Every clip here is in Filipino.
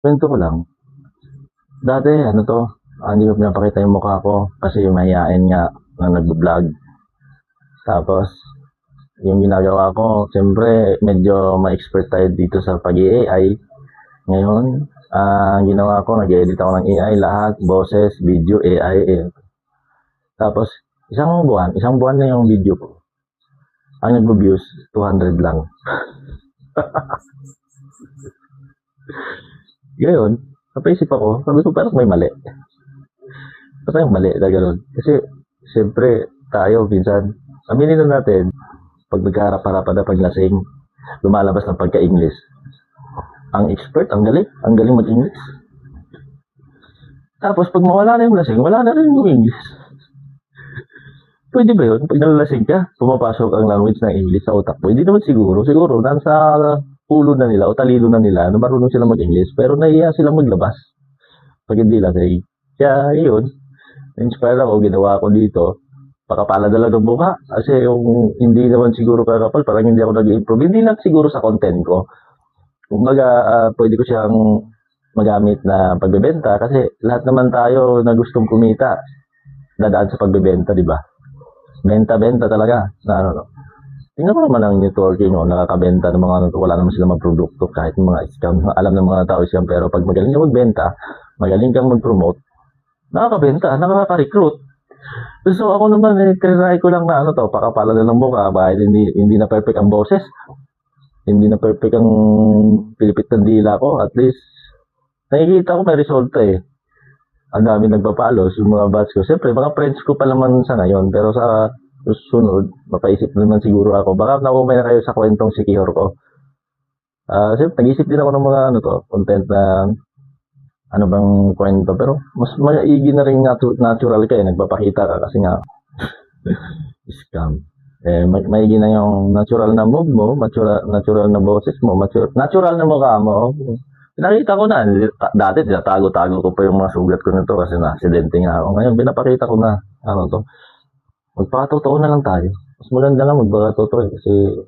Kwento ko lang, dati ano 'to, hindi ko pinapakita yung mukha ko kasi mahiyain nga na nagvo-vlog. Tapos yung ginagawa ko siyempre medyo ma-expert tayo dito sa pag-i-AI. Ngayon, ang ginawa ko nag-e-edit ako ng AI lahat, boses, video, AI, eh. Tapos isang buwan na yung video ko. Ang nagvo-views 200 lang. Ngayon, napaisip ako, sabi ko parang may mali. Parang mali na gano'n. Kasi siyempre tayo minsan, aminin na natin, pag nagkaharap-harapan na paglasing, lumalabas ng pagka-English. Ang expert, ang galing mag-English. Tapos pag mawala na yung lasing, wala na rin yung English. Pwede ba yun? Pag nalalasing ka, pumapasok ang language ng English sa utak mo. Hindi naman siguro. Siguro, nasa ulo na nila o talino na nila na marunong sila mag-English pero nahiya sila maglabas pag hindi lasing. Kaya yun, inspire ako, ginawa ko dito. Pakapala talaga ng mukha. Kasi yung hindi naman siguro kakapal, parang hindi ako nag-improve. Hindi lang siguro sa content ko. Kumbaga, pwede ko siyang magamit na pagbebenta kasi lahat naman tayo na gustong kumita dadaan sa pagbebenta, di ba? Benta-benta talaga. Na, ano, no? Tingnan mo naman ang networking, no? Nakakabenta ng mga ano, wala naman sila magprodukto kahit mga scam. Alam ng mga tao scam pero pag magaling ka magbenta, magaling kang mag-promote, nakakabenta, nakaka-recruit. So ako naman, try ko lang na ano to, pakapala na ng mukha, bahit hindi na perfect ang boses, hindi na perfect ang pilipit ng dila ko, at least, nakikita ko may resulta eh. Ang dami nagpa-follows, yung mga batch ko. Siyempre, mga friends ko pa naman sa ngayon, pero sa susunod, mapaisip naman siguro ako. Baka naumay na kayo sa kwentong secure ko. Siyempre, nag-isip din ako ng mga ano to, content na ano bang kwento. Pero mas maigi na rin natural ka eh, nagpapakita ka kasi nga scam. Eh, maigi na yung natural na move mo, natural na boses mo, natural na mukha mo. Nakita ko na, dati tinatago-tago ko pa yung mga sugat ko nito kasi na-aksidente nga ako. Ngayon, pinapakita ko na, ano to, magpakatotoo na lang tayo. Mas maganda lang magpakatotoo eh, kasi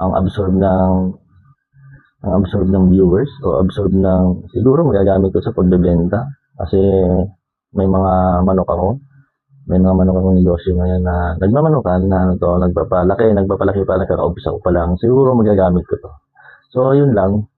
ang absorb ng viewers o absorb ng siguro magagamit ko sa pagbebenta kasi may mga manok ako. May mga manok akong negosyo ngayon na nagmamanukan na ano to, nagpapalaki pa, nagkaka-umpisa ko pa lang. Siguro magagamit ko to. So, yun lang.